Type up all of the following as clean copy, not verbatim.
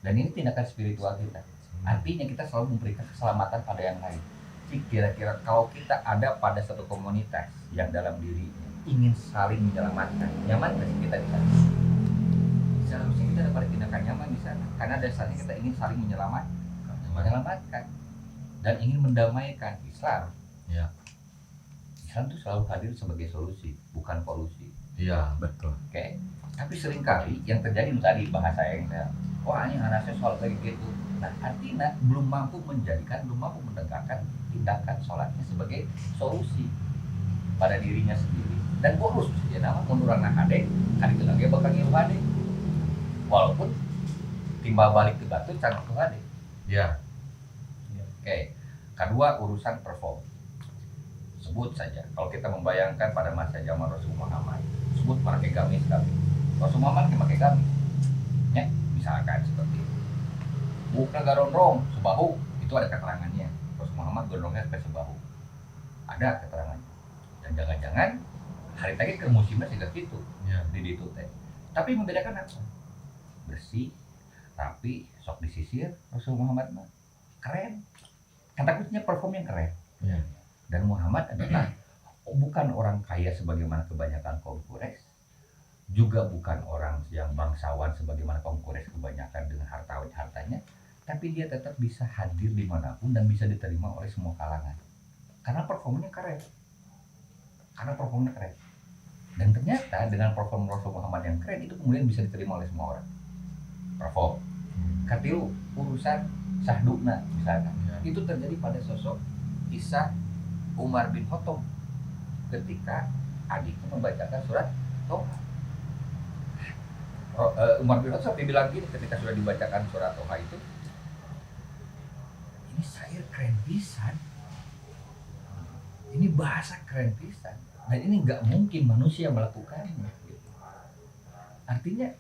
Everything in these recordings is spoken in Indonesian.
Dan ini tindakan spiritual kita. Artinya kita selalu memberikan keselamatan pada yang lain. Jadi kira-kira kalau kita ada pada satu komunitas yang dalam dirinya ingin saling menyelamatkan, nyaman nggak sih kita di sana? Seharusnya kita ada pada tindakan nyaman di sana, karena dasarnya kita ingin saling menyelamatkan dan ingin mendamaikan. Islam, Ya. Islam itu selalu hadir sebagai solusi, bukan polusi. Iya, betul. Oke. Tapi seringkali yang terjadi tadi bahasa yang saya, wah ini anaknya sholat kayak gitu. Nah artinya belum mampu menegakkan tindakan sholatnya sebagai solusi pada dirinya sendiri. Dan boros ya nama menurang nakade, kali lagi bakal ngilade. Walaupun timbal balik ke batu cantik tuh ade. Ya. Oke. Kedua urusan perform. Sebut saja kalau kita membayangkan pada masa zaman Rasul Muhammad, sebut pakai gamis kami. Rasul Muhammad pakai gamis. Ya, misalkan seperti itu. Bukan garondrong sebahu, itu ada keterangannya. Rasul Muhammad gondrongnya sampai sebahu. Ada keterangannya. Dan jangan-jangan hari tadi ke musimnya sudah gitu. Ya. Di itu teh. Tapi membedakan apa? Bersih, rapi, sok disisir. Rasul Muhammad mah keren. Kan takutnya perform yang keren. Ya. Dan Muhammad adalah bukan orang kaya sebagaimana kebanyakan kaum Quraisy, juga bukan orang yang bangsawan sebagaimana kaum Quraisy kebanyakan dengan hartanya, tapi dia tetap bisa hadir dimanapun dan bisa diterima oleh semua kalangan karena performanya keren. Dan ternyata dengan perform Rasul Muhammad yang keren itu kemudian bisa diterima oleh semua orang. Perform. Katilu urusan sahduna misalkan. Ya. Itu terjadi pada sosok kisah Umar bin Khattab ketika adiknya membacakan surat Toha. Umar bin Khattab bilang gini ketika sudah dibacakan surat Toha itu, ini syair keren pisan, ini bahasa keren pisan, dan ini nggak mungkin manusia melakukannya. Artinya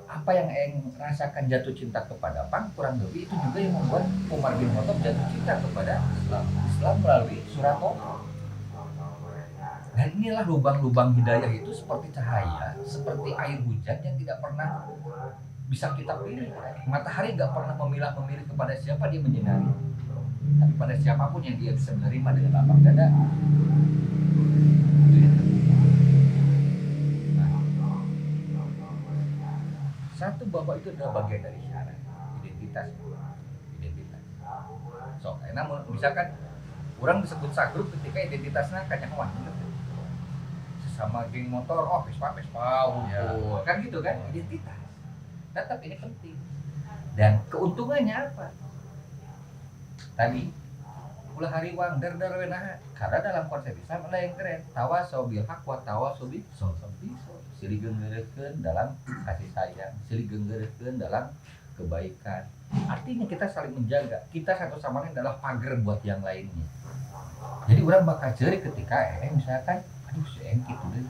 apa yang rasakan jatuh cinta kepada Pang kurang lebih itu juga yang membuat Umar bin Khattab jatuh cinta kepada Islam melalui surat Toha. Dan inilah lubang-lubang hidayah itu seperti cahaya, seperti air hujan yang tidak pernah bisa kita pilih. Matahari nggak pernah memilih kepada siapa dia menyinari, tapi pada siapapun yang dia bisa menerima dengan lapang dada. Satu bahwa itu adalah bagian dari syarat identitas. So, namun misalkan orang disebut sagruk ketika identitasnya kanyawan, sesama geng motor, oh Vespa, Ya. kan gitu kan, identitas. Tetap ini penting. Dan keuntungannya apa? Tadi ulah hariwang dar wenaha, karena dalam konsep Islam ada yang keren, tawasau bil haq wa tawasau bis sabr. Silih geunggeureukeun dalam kasih sayang, silih geunggeureukeun dalam kebaikan. Artinya kita saling menjaga, kita satu sama lain adalah pagar buat yang lainnya. Jadi orang bakal cerik ketika misalkan aduh si gitu deh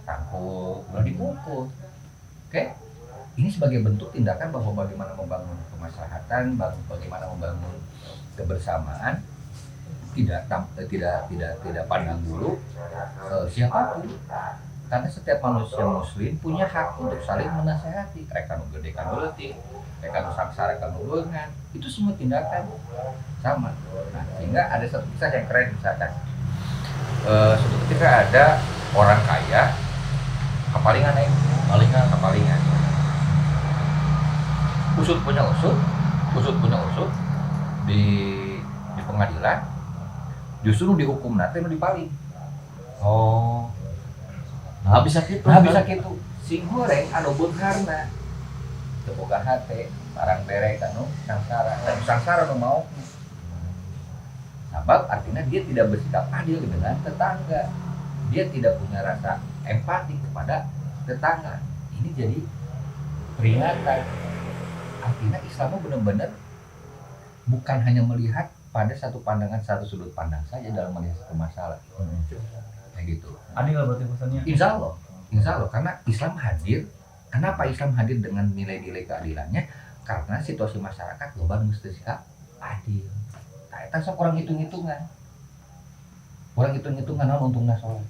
tangkuk udah dipukul. Oke? Ini sebagai bentuk tindakan bahwa bagaimana membangun kemaslahatan, bagaimana membangun kebersamaan, tidak pandang bulu siapapun. Karena setiap manusia muslim punya hak untuk saling menasehati. Mereka nu gede kan leutik, mereka nu sangsara kan leungan. Itu semua tindakan sama. Nah, sehingga ada satu kisah yang keren misalkan. Suatu ketika ada orang kaya kapalingan usut punya usut di pengadilan justru dihukum nanti nu dipaling. Oh. Nah bisa gitu. Si goreng anu beungharna teu boga hate barang bere anu sangsara nu mau. Sebab artinya dia tidak bersikap adil dengan tetangga. Dia tidak punya rasa empati kepada tetangga. Ini jadi peringatan. Artinya Islam benar-benar bukan hanya melihat pada satu pandangan, satu sudut pandang saja dalam melihat satu masalah. Kayak gitu. Adil berarti pesannya. Insya Allah karena Islam hadir. Kenapa Islam hadir dengan nilai-nilai keadilannya? Karena situasi masyarakat loba mesti sikap adil. Nah, eta sok orang hitung-hitungan naon untungna sholat.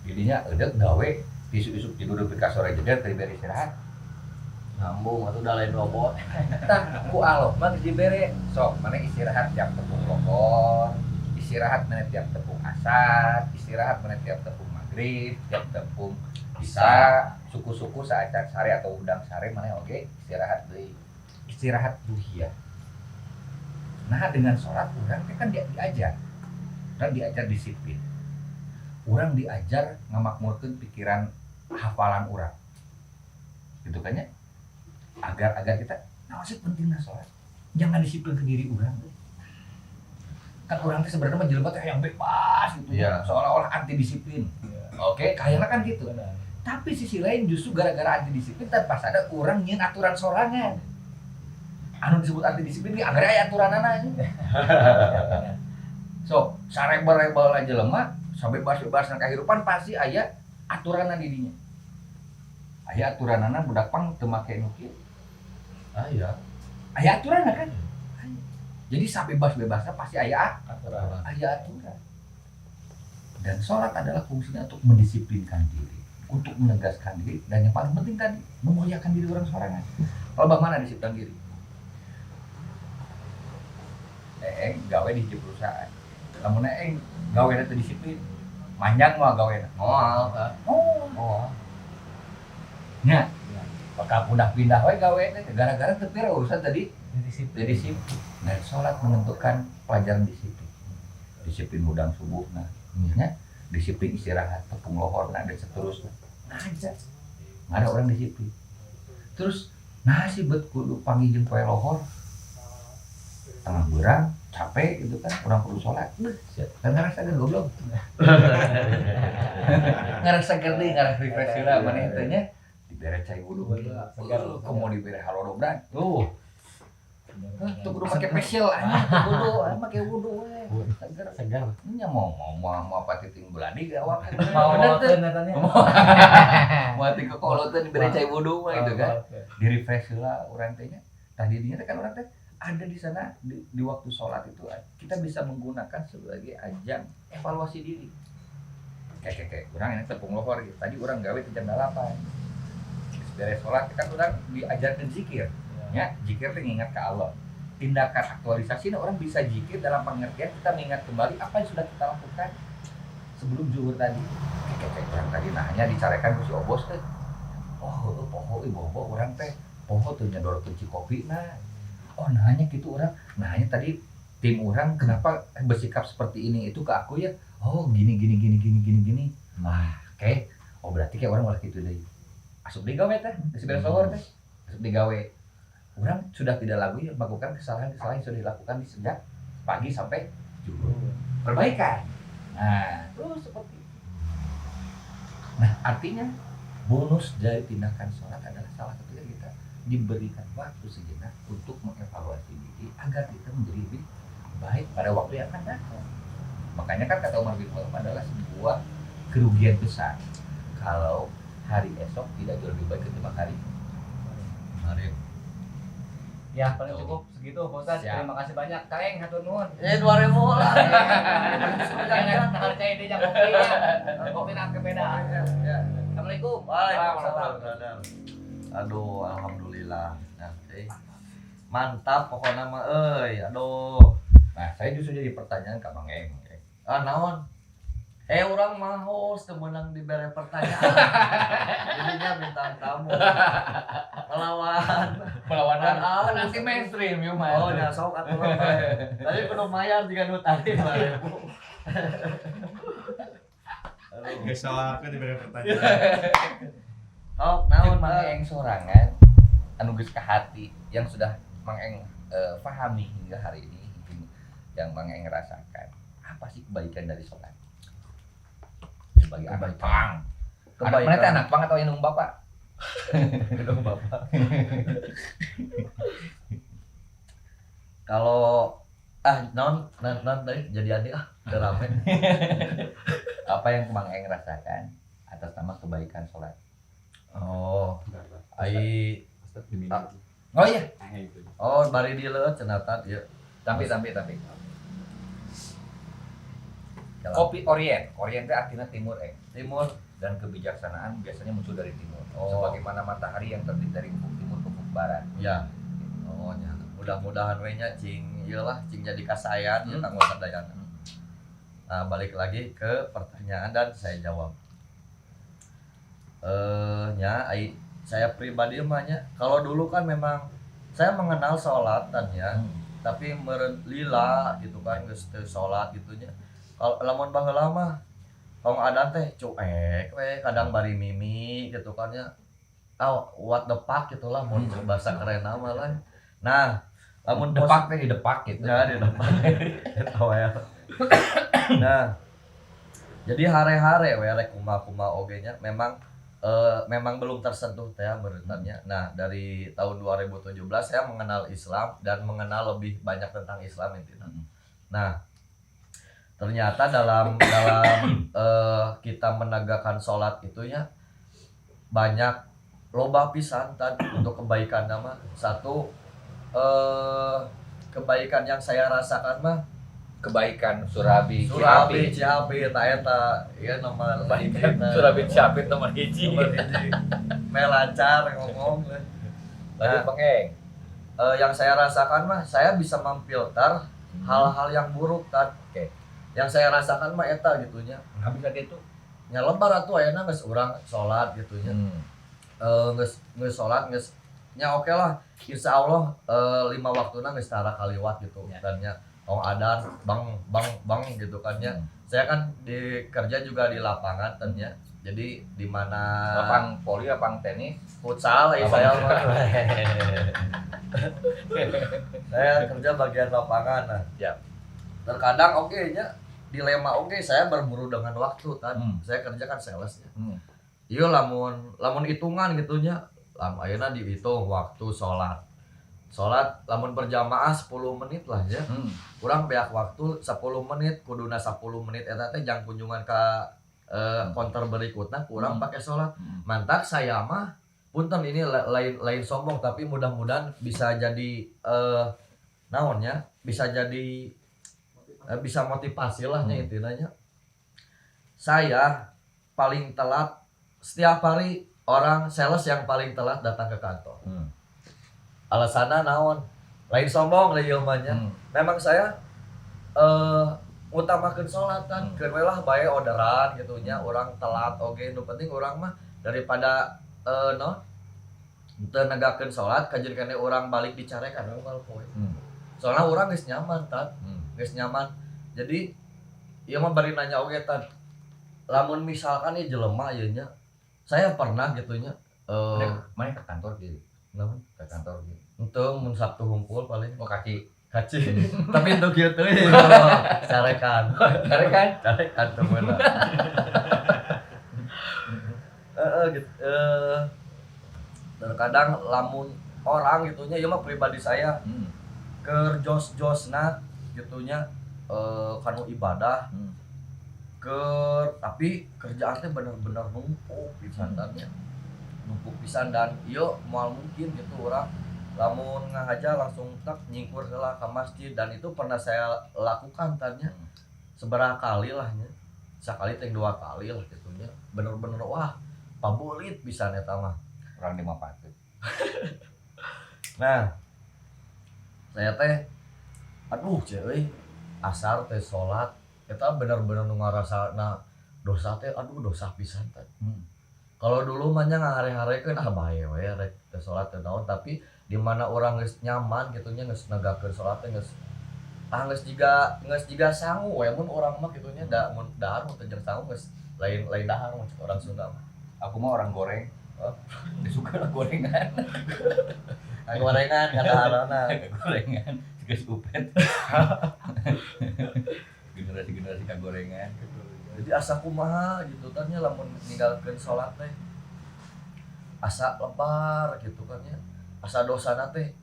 Jadinya eudeuh gawe isu-isu tidur di ka sore jeder teu bere istirahat. Nyambung atau udah lain robot. Tah ku aloh mah geus dibere. Sok mana istirahat tiap tepung lohor, istirahat mana tiap tepung asar, istirahat mana tiap tepung maghrib, tiap tepung bisa suku-suku saacan sare atau udang sare mana oge istirahat deui. Istirahat duhia. Nah dengan sholat orang kan diajar. Orang diajar disiplin. Orang diajar ngamakmurkeun pikiran hafalan orang. Gitu kan ya? Agar kita nah sih pentingnya sholat. Jangan disiplin ke diri orang. Kan orang teh sebenarnya menjelma teh yang bebas gitu. Iya. Seolah-olah anti disiplin. Oke, kayaknya kan gitu. Tapi sisi lain justru gara-gara anti disiplin tanpa sadar orang nyeun aturan sorangan. Anu disebut anti disiplin ge agar aya aturanana. So, sarebel-rebel aja lemah, sabebas-bebasna kahirupan pasti aya aturanna di dinya. Aya aturanana budak pang teu make nu kieu. Iya. Aya aturanna kan? Jadi sabebas-bebasna pasti aya Aturan. aturan. Dan sholat adalah fungsinya untuk mendisiplinkan diri, untuk menegaskan diri, dan yang paling penting tadi memuliakan diri orang sorangan. Kalau bagaimana disiplin diri? Gawe di hiji perusahaan. Lamun gawe teh disiplin, manjang mah gawe. Moal. Oh. Nya. Maka pindah we gawe teh gara-gara teu pira urusan tadi disiplin. Dan sholat menentukan pelajaran disiplin. Disiplin hudang subuh nah. Ya, disiplin istirahat, tepung lohor nah dan seterusnya. Nah aja. Ada orang disiplin. Terus nah sih bet kudu panggil jeung poe lohor. Tengah berang, capek gitu kan, orang perlu sholat. Kan ngerasa kan goblok. Ngerasa gede, ngerasa refresh lah mana itu nya. Dibere cai wudu. Komo dibere halodobran. Tuh. Tuh kudu make facial wudu, make wudu we. Segar. Nya mau apa titing beladi ge awak. Mau katanya. Mau ati kokoloteun dibere cai wudu mah gitu kan. Di refresh lah urang teh nya. Tadi dinya kan urang teh ada di sana di waktu sholat itu kita bisa menggunakan sebagai ajang evaluasi diri. Kayak orang ini tepung lohor gitu. Tadi orang gawe jam 8. Dari sholat kan orang diajarkan zikir. Ya, zikir itu mengingat ke Allah. Tindakan aktualisasi orang bisa zikir dalam pengertian kita mengingat kembali apa yang sudah kita lakukan sebelum zuhur tadi. Kayak orang tadi hanya dicarekan ku si obos teh. Oh, poho ibu-ibu orang teh poho tuh nyodorkeun kopi nah. Oh nanya gitu orang, nanya tadi tim orang kenapa bersikap seperti ini itu ke aku ya. Oh gini. Nah, oke. Oh berarti kayak orang malah gitu deh. Asup digawe teh, geus beres lohor teh. Asup digawe. Orang sudah tidak lagi melakukan kesalahan-kesalahan yang sudah dilakukan di sejak pagi sampai zuhur. Perbaikan. Nah, terus seperti itu. Nah, artinya bonus dari tindakan sholat adalah salah satunya kita diberikan waktu sejenak untuk mengevaluasi diri agar kita menjadi lebih baik pada waktu yang akan datang. Makanya kan kata Umar bin Khattab adalah sebuah kerugian besar kalau hari esok tidak jauh lebih baik ketimbang hari kemarin. Ya paling cukup segitu Pak Ustaz. Terima kasih banyak Kaeng hatur nuhun. 2000 lah. Jangan hargai dia kopinya. Kopi nak kebeda. Assalamualaikum. Waalaikumsalam. Aduh, alhamdulillah. Nah, mantap pokoknya mah aduh. Nah, saya justru jadi pertanyaan ke Bang Eng. Naon? Orang mah host temenang diberi pertanyaan. Jadinya bintang tamu. Melawan Kan nanti mainstream ya, Mas. Oh, nya sok atuh mah. Tadi kudu mayar jika nu tadi 2000. Gesok kan diberi pertanyaan. Oh, naon Mang Eng sorangan anu geus ka hati yang sudah Mang Eng pahami hingga hari ini yang Mang Eng rasakan. Apa sih kebaikan dari sholat? Sebagai anak pang. Anak mana teh anak pang atau indung bapak? Indung bapak. Kalau non tadi jadi adik udah rame. Apa yang Mang Eng rasakan atas nama kebaikan sholat? Oh, Oh iya. Oh, bari di leut cenah dia. Tapi. Kopi Orient itu artinya timur Timur dan kebijaksanaan biasanya muncul dari timur. Oh. Sebagaimana matahari yang terbit dari ufuk timur ke ufuk barat. Ya. Oh nya. Mudah-mudahan we nya cing ieu lah cing jadi kasayan ya Kang Sadayana. Nah, balik lagi ke pertanyaan dan saya jawab. Saya pribadi mah nya kalau dulu kan memang saya mengenal sholatan ya. Tapi meureun lila gitu kan geus teu salat gitu nya. Kalau lamun baheula mah tong adan teh cuek we kadang bari mimi gitu kan ya. What the fuck gitulah mun bahasa keren mah lah. Nah, lamun Depak teh di depak gitu. ya di depan eta we. Nah, jadi hare-hare we rek kumaha oge nya memang belum tersentuh teh menurutnya. Nah, dari tahun 2017 saya mengenal Islam dan mengenal lebih banyak tentang Islam intinya. Nah, ternyata dalam kita menegakkan sholat itu ya banyak loba pisan untuk kebaikan nama. Satu kebaikan yang saya rasakan mah Kebaikan Surabi Ciapi eta ieu nomor kebaikan Surabi Ciapi nomor 1. lancar ngomong. Lanjut Pengeng. Yang saya rasakan mah saya bisa memfilter hal-hal yang buruk kan. Oke. Yang saya rasakan mah eta gitunya. Nah, bisa gitu. Nya lebar atuh ayeuna geus urang salat gitunya. Geus salat geus nya oke lah. Insyaallah 5 waktuna geus tara kaliwat gitu. Ya. Dan nya adan bang gitu kan ya. Saya kan di kerja juga di lapangan tennya. Jadi di mana Lapang poli, lapang tenis, futsal ya saya mah. Saya kerja bagian lapangan. Nah. Ya. Terkadang oke nya dilema saya berburu dengan waktu kan. Saya kerja kan sales ya. Iya lamun hitungan gitu nya. Ayeuna dihitung waktu Sholat lamun berjamaah 10 menit lah ya. Kurang beak waktu 10 menit kuduna 10 menit eta teh jang kunjungan ka konter berikutnya kurang pakai sholat. Mantak saya mah punten ini lain sombong tapi mudah-mudahan bisa jadi naonnya bisa jadi bisa motivasi lah nya intinya. Saya paling telat setiap hari orang sales yang paling telat datang ke kantor. Alasanna naon? Lain sombong lah ieu mah nya. Memang saya ngutamakeun salat kan. Keun we lah bae orderan gitu nya, urang telat oge nu penting urang mah daripada teu negakeun salat kajen kene urang balik dicarekan unggal poe. Soalna urang geus nyaman geus nyaman. Jadi ieu mah bari nanya oge tad. Lamun misalkan ieu jelema ieu nya, saya pernah gitu nya mana ke kantor gitu. naon? Ke kantor gitu. Untuk mun Sabtu ngumpul paling Oh kaki. tapi untuk kieu teh carekan temeuna gitu terkadang lamun orang gitunya ieu mah pribadi saya keur jos-josna gitunya kanu ibadah tapi kerjaan teh bener-bener numpuk pisan dan ieu moal mungkin gitu urang lamun ngahaja langsung tak nyingkur heula ka masjid dan itu pernah saya lakukan tanya seberapa kali lah nya sakali teh 2 kali lah gitu nya bener-bener wah pabulit pisan eta mah Orang di Mapate. nah saya teh aduh ceuy asar teh salat eta bener-bener nu ngarasana dosa teh aduh dosa pisan teh kalau dulu mah nya ngahare-harekeun bae we rek teh salat teh naon tapi di mana orang geus nyaman gitu nya geus negakeun salat teh geus jiga sangu we mun urang mah kitu nya da mun dahar mun teu jeung sangu geus lain dahar mun orang Sunda mah. Aku mah orang goreng. Disuka gorengan. Gorengan kadaharana. Gorengan geus upet. Generasi ka gorengan. Jadi asa kumaha gitu kan nya lamun ninggalkeun salat teh. Asa lebar gitu kan nya. Asa dosana teh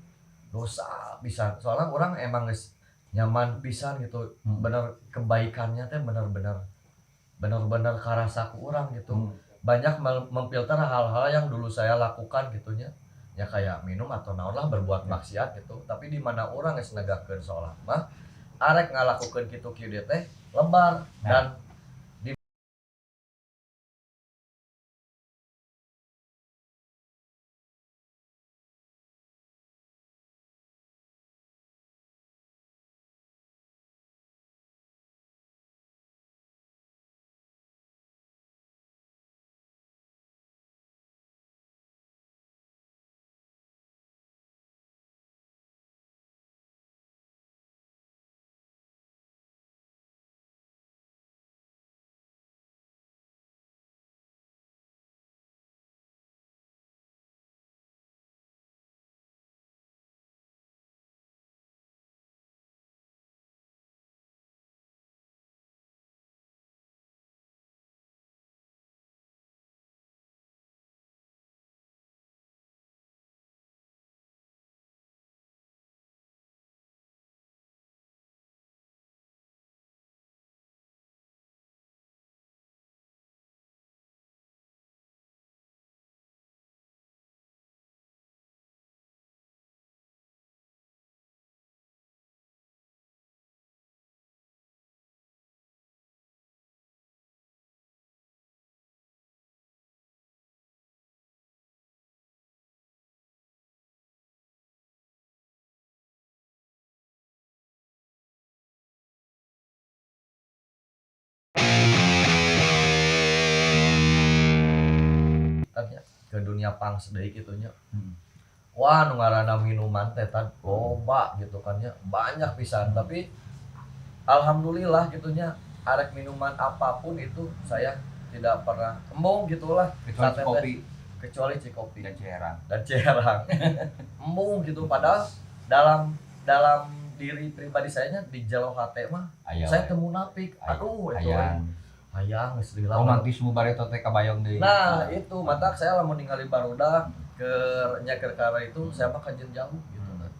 dosa pisan. Soalnya orang emang geus nyaman pisan gitu. Bener kebaikannya teh bener-bener karasa ku urang gitu. Banyak memfilter hal-hal yang dulu saya lakukan gitu nya. Ya kayak minum atau naon lah berbuat maksiat gitu. Tapi di mana orang geus negakeun salat mah arek ngalakukeun kitu-kitu teh lebar dan ke dunia pang sedih gitunya. Wah, nu ngaranna minuman teh tan loba gitu kan ya, banyak pisan. Tapi alhamdulillah gitunya, arek minuman apapun itu saya tidak pernah embung gitulah. Kecuali Sateteh. kopi Kecuali Cikopi dan Ciherang. dan Ciherang. Embung gitu, padahal dalam diri pribadi saya di jalo hate mah saya temu munafik. Aduh, itu hayang geus lila. Romantisme bareto teh kabayang deui. Nah, itu mata saya lamun ningali barudak keur nya kara itu saya mah kajen jauh gitu kan.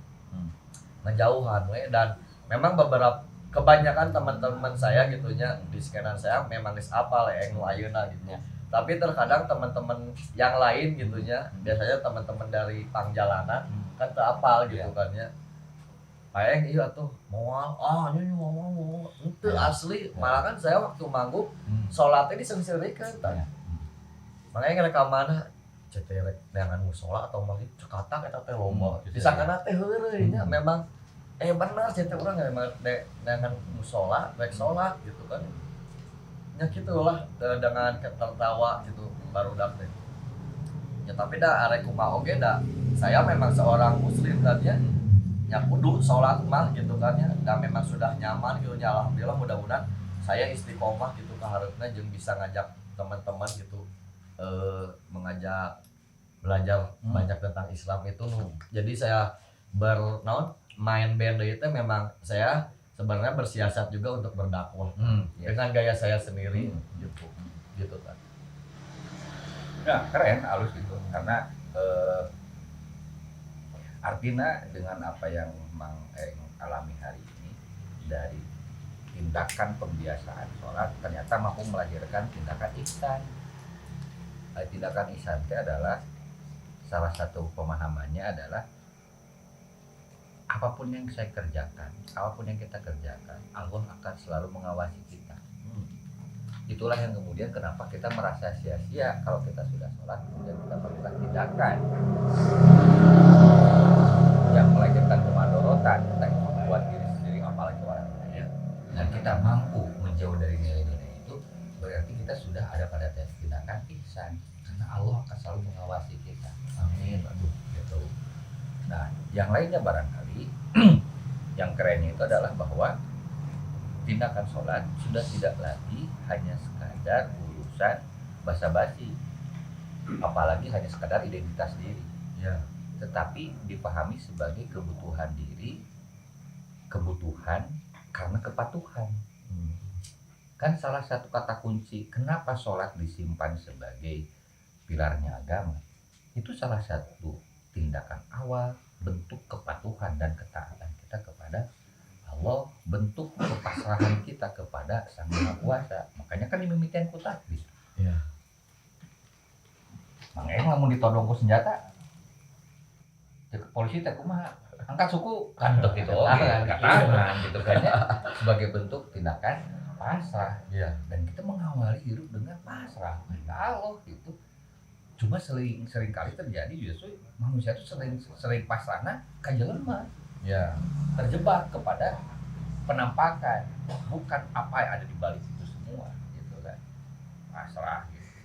Ngejauhan we, dan memang beberapa kebanyakan teman-teman saya gitunya di skenan saya memang geus apal nu ayeuna gitu. Tapi terkadang teman-teman yang lain gitunya, biasanya teman-teman dari pangjalanan kan teu apal gitu kan ya. Paeng iya tuh moal, nyanyi moal, itu asli. Malah kan saya waktu manggung sholatnya disengserikeun tah. Makanya rekamanna ceterek dengan musola atau maghrib cekatak eta teh loba. Disangkana teh heureuy nya memang benar cetek urang memang dengan musola rek sholat gitu kan. Ya gitulah dengan tertawa gitu barudak teh. Ya tapi dah arek kumaha oge dah. Saya memang seorang muslim kan ya. Ya kudu sholat mah gitu kan ya. Dan memang sudah nyaman gitu ya, alhamdulillah. Mudah-mudahan saya istiqomah gitu kaharepna jeung bisa ngajak teman-teman gitu mengajak belajar banyak tentang Islam itu. Jadi saya main band itu memang saya sebenarnya bersiasat juga untuk berdakwah dengan gaya saya sendiri gitu kan. Nah, keren, halus gitu karena artinya dengan apa yang Mang Eng alami hari ini dari tindakan pembiasaan sholat ternyata mampu melahirkan tindakan ihsan. Tindakan ihsan itu adalah salah satu pemahamannya adalah apapun yang saya kerjakan, apapun yang kita kerjakan, Allah akan selalu mengawasi kita. Itulah yang kemudian kenapa kita merasa sia-sia kalau kita sudah sholat kemudian kita melakukan tindakan yang melahirkan kemadorotan, entah itu buat diri sendiri apalagi orang lain. Dan kita mampu menjauh dari nilai-nilai itu, berarti kita sudah ada pada tindakan ihsan, karena Allah akan selalu mengawasi kita. Amin. Aduh, gitu. Nah, yang lainnya barangkali yang kerennya itu adalah bahwa tindakan sholat sudah tidak lagi hanya sekadar urusan basa-basi, apalagi hanya sekadar identitas diri, tetapi dipahami sebagai kebutuhan diri, kebutuhan karena kepatuhan. Kan salah satu kata kunci kenapa sholat disimpan sebagai pilarnya agama, itu salah satu tindakan awal bentuk kepatuhan dan ketaatan kita kepada Allah, bentuk kepasrahan kita kepada Sang Maha Kuasa. Makanya kan dimimitian ku takbir. Iya. Makanya lamun ditodong ku senjata, cek polisi teh kumaha? Angkat suku kan teu kitu oge, katakan gitu kan ya. Sebagai bentuk tindakan pasrah. Iya. Dan kita mengawali hidup dengan pasrah kepada Allah gitu. Cuma sering kali terjadi justru manusia itu sering pasrahna ka jelema. Ya. Terjebak kepada penampakan, bukan apa yang ada di balik itu semua gitu kan. Pasrah gitu.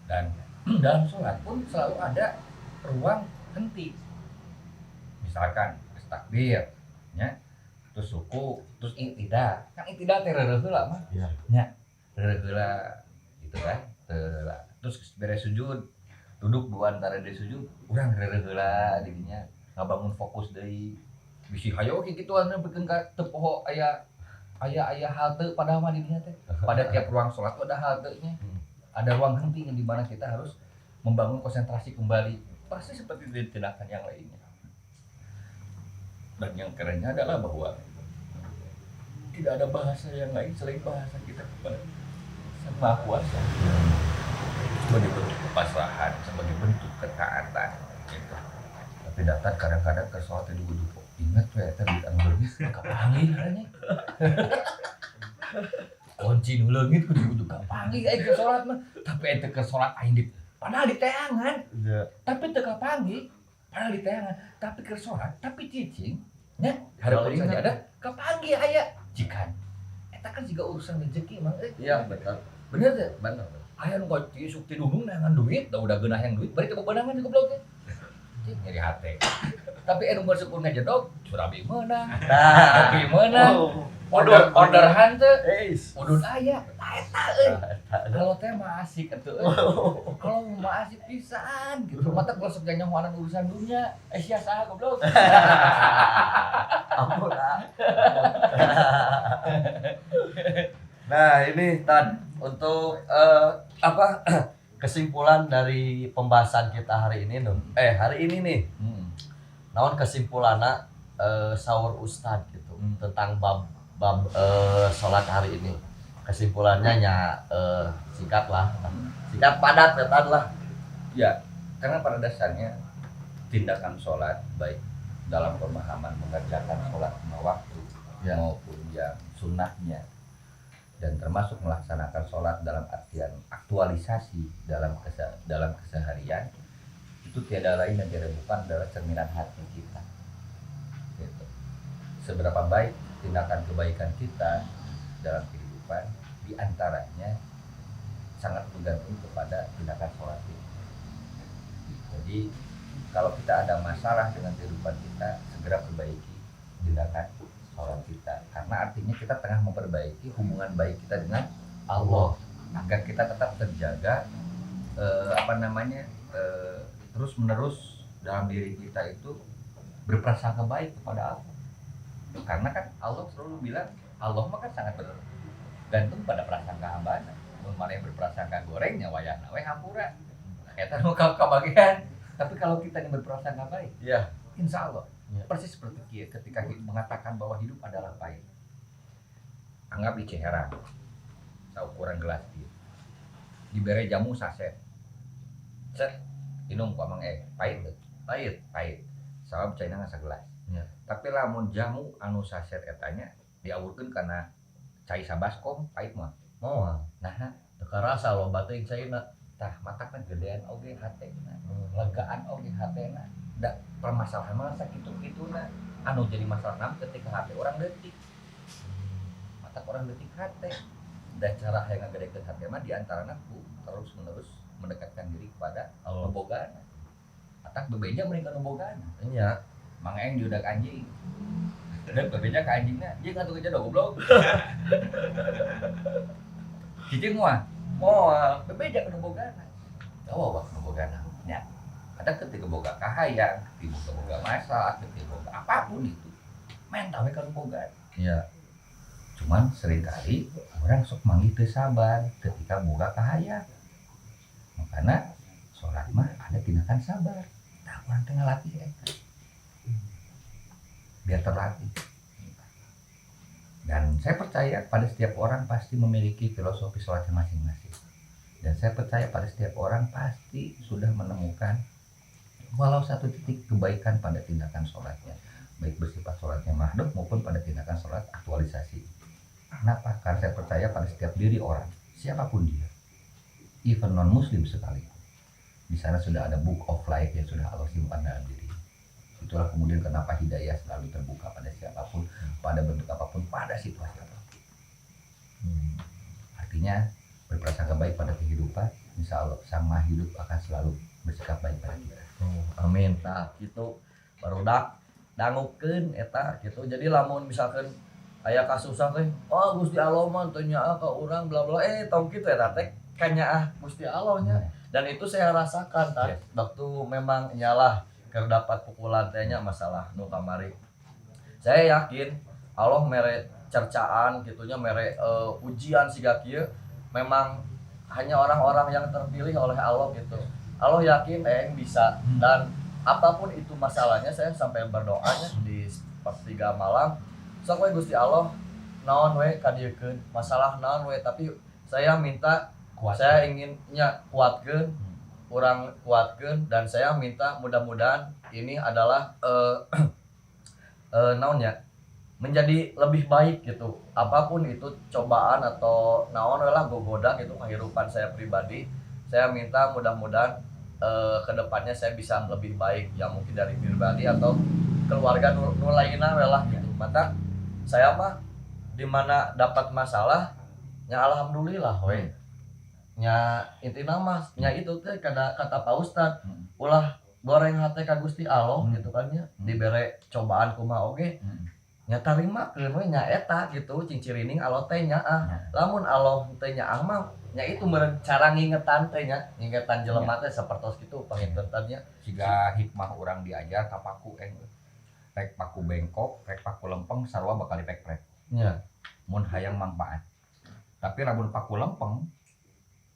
Dan dalam sholat pun selalu ada ruang henti. Misalkan takbir ya, terus suku, terus iktidal. Kan iktidal teh reureuh heula mah. Iya. Nya, reureuh heula gitu kan. Terus beres sujud, duduk dua antara di sujud, urang reureuh heula dirinya ngabangun fokus deui. Bisi hayo kitu anu pikeun ka teu poho aya halte padahal mah dirinya teh. Pada tiap ruang salat tuh ada haltenya. Ada ruang henti yang di mana kita harus membangun konsentrasi kembali. Pasti seperti di tindakan yang lainnya. Dan yang kerennya adalah bahwa tidak ada bahasa yang lain selain bahasa kita kepada Sang Maha Kuasa. Sebagai bentuk kepasrahan, sebagai bentuk ketaatan gitu. Tapi datang kadang-kadang ke sholat itu dulu ingat tuh ya tadi anu leungit kapanggih caranya. Kunci nu leungit kudu kapanggih aing ke sholat mah, tapi ente ke sholat aing di padahal di teangan. Iya. Tapi teu kapanggih, padahal di teangan, tapi ke sholat, tapi cicing nya hareupeun saja ada kapanggih aya jikan. Eta kan juga urusan rezeki mah. Iya, betul. Bener teh? Benar. aya nu koci sukti dunung nangan duit, da udah geunah yang duit bari teu bebenangan di goblok teh. Cing nyeri hate. Tapi anu bersepur ngajedog, surabi meunang. Nah, Kopi meunang. Orderan teh udun aya. Eta euy. Kalau teh mah asik atuh euy. Kalau mah asik pisan gitu. Mata kalau sok janyohoanan urusan dunia, sia saha goblok. ampun ah. Nah, ini Tan untuk apa kesimpulan dari pembahasan kita hari ini hari ini nih. Naon kesimpulanna saur Ustad gitu tentang bab salat hari ini. Kesimpulannya nya singkat lah. Singkat padat lah. Ya, karena pada dasarnya tindakan sholat baik dalam pemahaman mengerjakan sholat lima waktu maupun yang sunnahnya dan termasuk melaksanakan sholat dalam artian aktualisasi dalam keseharian itu tiada lain dan tiada bukan adalah cerminan hati kita. Gitu. Seberapa baik tindakan kebaikan kita dalam kehidupan diantaranya sangat bergantung kepada tindakan sholat itu. Jadi kalau kita ada masalah dengan kehidupan kita, segera perbaiki tindakan sholat kita. Karena artinya kita tengah memperbaiki hubungan baik kita dengan Allah agar kita tetap terjaga terus menerus dalam diri kita itu berprasangka baik kepada Allah. Karena kan Allah selalu bilang Allah mah kan sangat bergantung pada prasangka hambana. Mun maneh berprasangka gorengnya wayahna we hampura. Eta nu kabagian. Tapi kalau kita yang berprasangka baik, Iya. insya Allah Ya. persis seperti kia ketika mengatakan bahwa hidup adalah pahit. Anggap di Ciherang, saukuran gelas dia, diberi jamu saset, set, minum ku amang pahit tuh, pahit, sabab caina ngasa gelas. Ya. Tapi lamun jamu anu saset etanya diawurkeun kana cai sabaskom pahit mah. Moal. Nah, Teu karasa loba teh caina. tah matakna gedean oge hatena, legaan oge hatena. Da permasalahan mah sakitu-kituna. Anu jadi masalah nam ketika hate orang leutik. Mata orang leutik hate. Dan cara yang ngagedekeun hate mah diantarana ku terus-menerus mendekatkan diri kepada Allah. bogaana. Atak bebeja meureun kana bogaana. Nya. Mang aing diudak anjing. Dan bebeja ka anjingna, jeung atuh kerja goblok. Cicing mah moal bebeja kana bogaana. Tahu kana bogaana. Nya. Ada ketika boga kahayang, ketika boga masalah, ketika boga apapun itu, mental we kana boga. Iya. Cuman seringkali orang sok manggih teu sabar ketika boga kahayang. Makanya sholat mah ada tindakan sabar. Nah, orang tengah latih eta. Biar terlatih. Dan saya percaya pada setiap orang pasti memiliki filosofi sholatnya masing-masing. Dan saya percaya pada setiap orang pasti sudah menemukan walau satu titik kebaikan pada tindakan sholatnya, baik bersifat sholatnya mahdhuf maupun pada tindakan sholat aktualisasi. Kenapa? Karena saya percaya pada setiap diri orang, siapapun dia, even non muslim sekalipun, di sana sudah ada book of life yang sudah Allah simpan dalam diri. Itulah kemudian kenapa hidayah selalu terbuka pada siapapun, pada bentuk apapun, pada situasi apapun. Artinya berprasangka baik pada kehidupan, insya Allah sang maha hidup akan selalu bersikap baik pada kita. Amin. Nah, gitu barudak dangukeun eta gitu. Jadi lamun misalkan aya kasusah teh, oh Gusti Allah mah teu nyaah ka urang bla bla tong kitu eta teh kanyaah Gusti Allah nya. Dan itu saya rasakan tah waktu memang nyalah keur dapat pukulan teh nya masalah nu kamari. Saya yakin Allah mere cercaan gitunya mere ujian siga kieu memang hanya orang-orang yang terpilih oleh Allah gitu. Allah yakin yang bisa dan apapun itu masalahnya saya sampai berdoanya di sepertiga malam sok we Gusti Allah naon we kadiekeun masalah naon we tapi saya minta saya inginnya kuatkeun urang kuatkeun dan saya minta mudah-mudahan ini adalah naonnya menjadi lebih baik gitu apapun itu cobaan atau naon we lah gogoda gitu kehidupan saya pribadi saya minta mudah-mudahan kedepannya saya bisa lebih baik ya mungkin dari pribadi atau keluarga nulaina lah gitu. Maka saya mah dimana dapat masalah ya alhamdulillah we nya intina mah nya itu teh kata Pak Ustad ulah goreng hate ka Gusti Allah gitu kan nya dibere cobaan kumaha oge nya tarimakeun we nya eta gitu cincirining Allah teh nya lamun Allah teh nya mah nya itu meureun cara ngingetan teh nya ngingetan jelema teh sapertos kitu pangingetan nya siga hikmah urang diajar ka paku rek paku bengkok rek paku lempeng sarua bakal dipek-pek nya mun hayang manfaat tapi lamun paku lempeng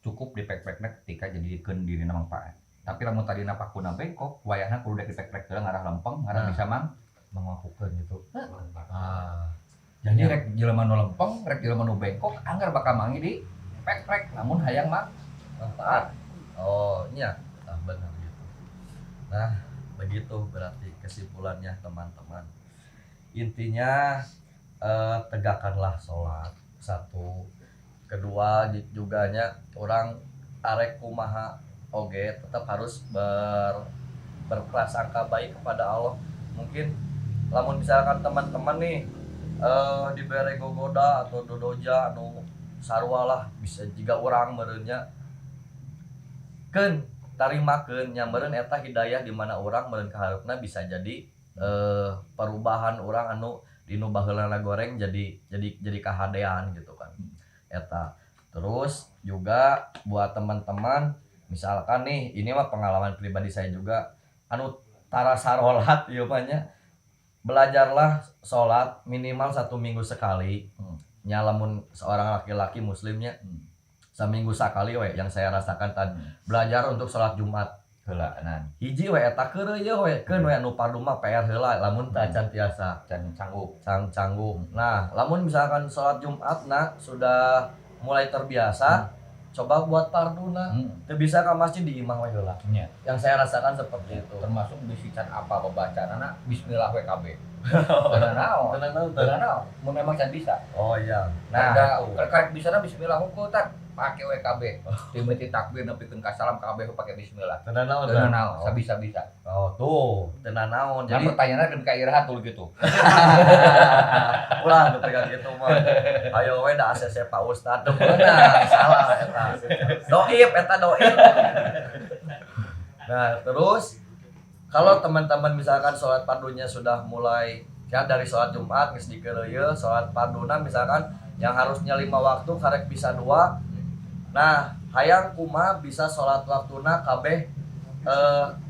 cukup dipek-pekna ketika jadikeun dirina manfaat tapi lamun tadina pakuna bengkok wayahna kudu dipek-pek heula ngarah lempeng ngarah bisa mengakukeun gitu jadi rek jelema nu lempeng rek jelema nu bengkok anggar bakal mangi di pek-pek lamun hayang manfaat oh nya benar gitu nah begitu berarti kesimpulannya teman-teman intinya tegakkanlah sholat satu kedua juga nya orang arek kumaha oge tetap harus berprasangka baik kepada Allah mungkin lamun misalkan teman-teman nih dibere gogoda atau dodoja anu sarua lah bisa juga orang merenya keun tarimakeun nya meureun eta hidayah di mana urang meureun kaharepna bisa jadi perubahan orang anu dinu baheulana goreng jadi kahadean gitu kan eta terus juga buat teman-teman misalkan nih ini mah pengalaman pribadi saya juga anu tara sarolat ieu mah nya belajarlah sholat minimal 1 minggu sekali nya lamun seorang laki-laki muslimnya seminggu sekali we yang saya rasakan tadi belajar untuk sholat Jumat heula nan hiji we eta keureuy we keun we anu pardu mah PR heula lamun teu can tiasa can canggup nah lamun misalkan sholat Jumat nah sudah mulai terbiasa coba buat parduna teu bisa ka masjid di imah we heula yang saya rasakan seperti itu termasuk bisikan apa babacanana bismillah WKB tenan naon mun memang can bisa oh iya nah ada karek bisana bismillah hungkul tak pake WKB timeuti takbir nepikeun ka salam kabeh pake bismillah tenan naon sabisa-bisa oh tuh tenan naon jadi pertanyaanna kan ka iraha tuh gitu ulah nu pegang kitu mah ayo we da ACC Pak Ustad teu beunang salah eta doib nah terus kalau teman-teman misalkan sholat pardunya sudah mulai ya dari sholat Jumat geus dikeureuyeun sholat parduna misalkan yang harusnya 5 waktu karek bisa 2 nah hayang kumaha bisa sholat waktuna kabeh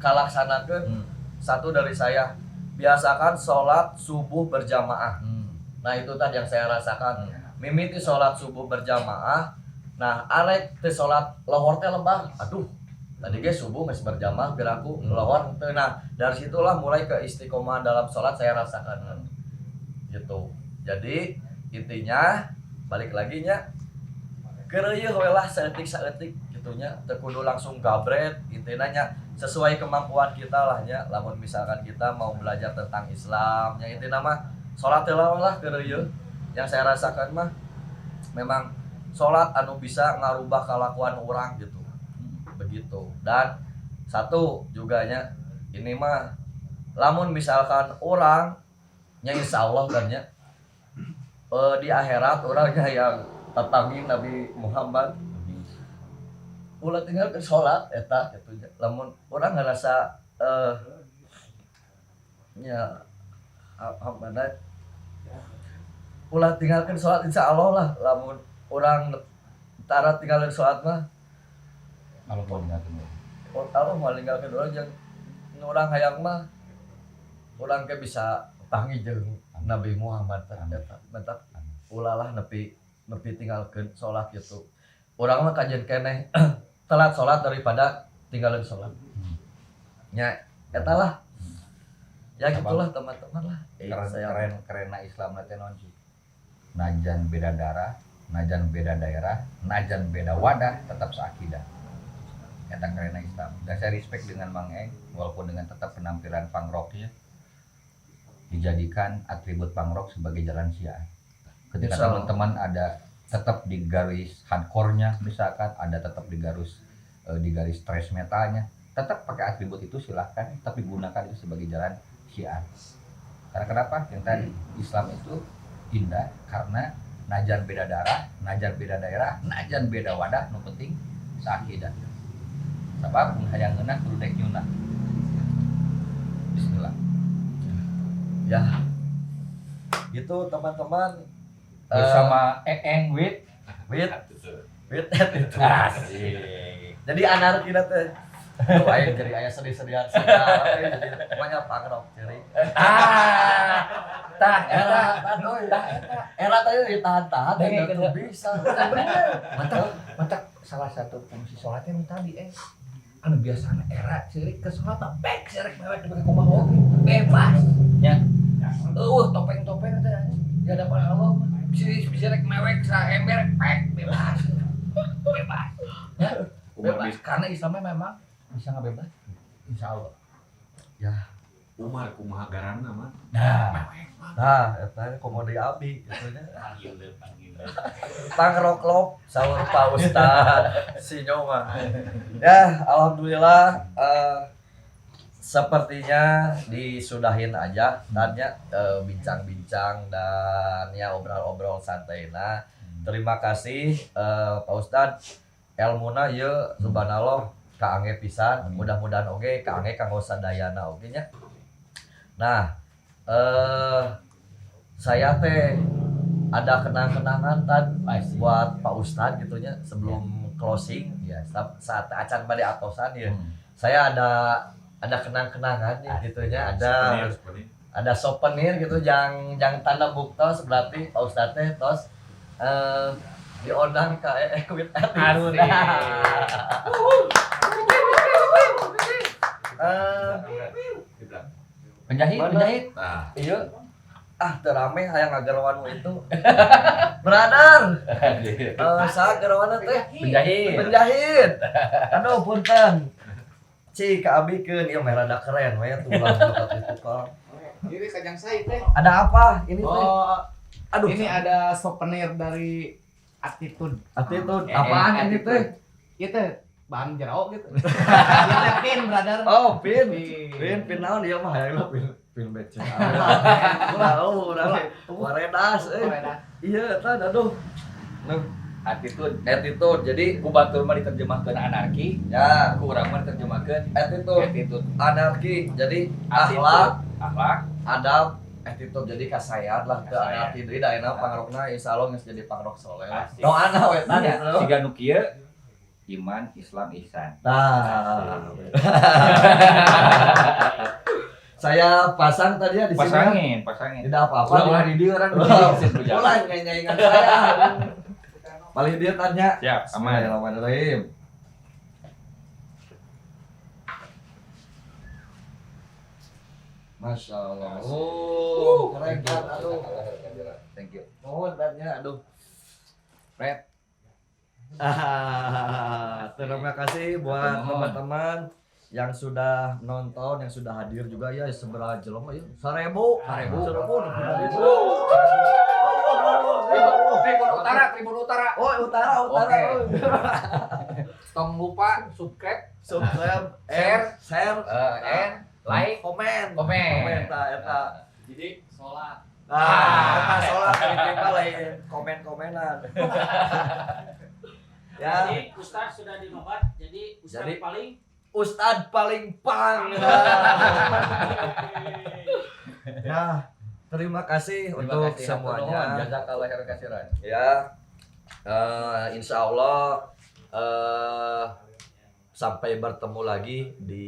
kalaksanakeun satu dari saya biasakan sholat subuh berjamaah nah itu tadi yang saya rasakan mimiti sholat subuh berjamaah nah arek teh sholat lohor teh lembah aduh tadi guys subuh masih berjamaah geraku lohor teu nah dari situlah mulai ke istiqomah dalam sholat saya rasakan gitu jadi intinya balik lagi nya keureuy we lah saeutik gitunya teu kudu langsung gabret intina nya sesuai kemampuan kita lah nya lamun misalkan kita mau belajar tentang Islam nya intina mah salat lah keureuy yang saya rasakan mah memang salat anu bisa ngarubah kalakuan orang gitu begitu dan satu juga nya ini mah lamun misalkan orang nya insyaallah kan nya di akhirat orangnya yang tatangin Nabi Muhammad ulah tinggalkan sholat eta gitu lamun orang ngerasa nya hamana ulah tinggalkan sholat insyaallah lah lamun orang tara tinggalkan sholat mah kalau mau ninggalkeun Allah mau ninggalkeun urang jeung urang hayang mah urang ke bisa panggih jeung Nabi Muhammad eta mantap ulah lah nepi tinggalkeun sholat gitu urang mah kajen keneh telat sholat daripada tinggalin sholat nya eta lah ya gitulah teman-teman lah keren Islam teh naon sih najan beda darah najan beda daerah najan beda wadah tetap seakidah eta keren Islam dan saya respect dengan Mang Eng walaupun dengan tetap penampilan punk rocknya dijadikan atribut punk rock sebagai jalan syiar ketika teman-teman ada tetap di garis hardcore-nya misalkan ada tetap di garis thrash metalnya tetap pakai atribut itu silahkan tapi gunakan itu sebagai jalan syiar karena kenapa yang tadi Islam itu indah karena najan beda darah najan beda daerah najan beda wadah nu penting sakidah. Sabab hayang ngeunah kudu dek nyunah. Bismillah. Ya. Gitu teman-teman. Bersama Eeng with itu. Asik. Jadi anarki na teh. Tuh aya jadi aya sedih-sedihan segala jadi pokoknya pangrok jadi. Tah Era eta. era tadi ditahan-tahan dan tuh bisa. Mantap salah satu fungsi sholatnya yang tadi anu biasanya era ciri ke sholat pek sirek mewek dibagi kumaha oge bebas nya topeng-topeng teh di hadapan Allah bisa rek mewek saember pek bebas ya bebas karena Islamnya memang bisa ngebebas insyaallah Ya, Umar kumaha garanna mah. nah eta komodi abdi gitu nya. Pangrok sahur Pak Ustad si Nyoma. Ya, alhamdulillah sepertinya disudahin aja tanya bincang-bincang dan ya obrol-obrol santai. Nah, terima kasih Pak Ustad ilmuna ieu subhanallah kaangge pisan. Mudah-mudahan oge kaangge kanggo sadayana oge nya. Nah, saya teh ada kenang-kenangan buat Pak Ustad gitunya sebelum closing ya saat acan bade atosan ya. Saya ada kenang-kenangan nih gitunya ada souvenir gitu yang tanda buktos berarti Pak Ustad teh tos diundang ke Equip Attitude. penjahit Nah, Iya. Terame hayang ngagarwanmu itu. Brother. Saha garwana teh? Penjahit. Aduh punten. Cik kaabikeun ieu mah rada keren we tulang dekat itu kok. Ini kajang saya teh. Ada apa ini teh? Oh, Aduh, ini ada souvenir dari Attitude. Attitude. Apaan ini teh? Itu bahan jeruk gitu. Ini pin, brother. Oh, pin. Pin. Pin naon ieu mah hayang pin becek. Udah waredas Iya, eta aduh. attitude Jadi ku batur mah diterjemahkeun anarki ya, ku urang mah diterjemahkeun attitude anarki. Jadi akhlak, adab, attitude jadi kasayan lah ke anarki deui da ayeuna pangrokna insyaallah geus jadi pangrok soleh lah. Asik. Doana we tadi. siga nu kieu iman Islam ihsan. Nah. Saya pasang tadi ya di sini. Pasangin. Tidak apa-apa. Ulah di dieu orang Mulai nyanyian saya. Paling dia tanya. Siap, aman. Bismillahirrahmanirrahim. Masya Allah. Oh, keren kan. Aduh. Thank you. Mohon tanya. Aduh. Fred. Terima kasih buat teman-teman yang sudah nonton, yang sudah hadir juga ya seberapa jelema ya. 1.000. Tribun Utara. Oh, utara. Oke. Tong lupa subscribe, share, and like, komen eta. Jadi sholat. Eta salat diterima lain komen-komenan. Ya. Jadi Ustadz sudah dinobat, jadi Ustadz Ustadz paling pang. Ya, terima kasih untuk semuanya. Jazakallah khairan katsiran. Ya, insya Allah sampai bertemu lagi di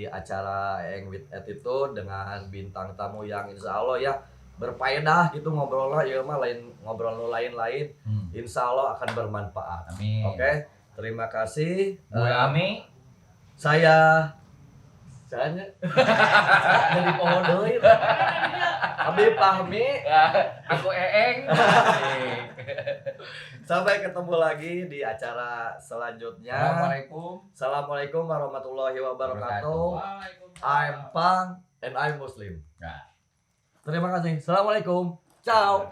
acara Eeng with Attitude dengan bintang tamu yang insya Allah ya berfaedah gitu ngobrolnya ya mah lain ngobrol lain-lain. Insya Allah akan bermanfaat. Amin. Oke, terima kasih. Gue Ami. Saya jadi pohon deui. Habib Fahmi. Aku Eeng. Sampai ketemu lagi di acara selanjutnya. Assalamualaikum warahmatullahi wabarakatuh. I'm Pang and I'm Muslim. Terima kasih. Assalamualaikum. Ciao.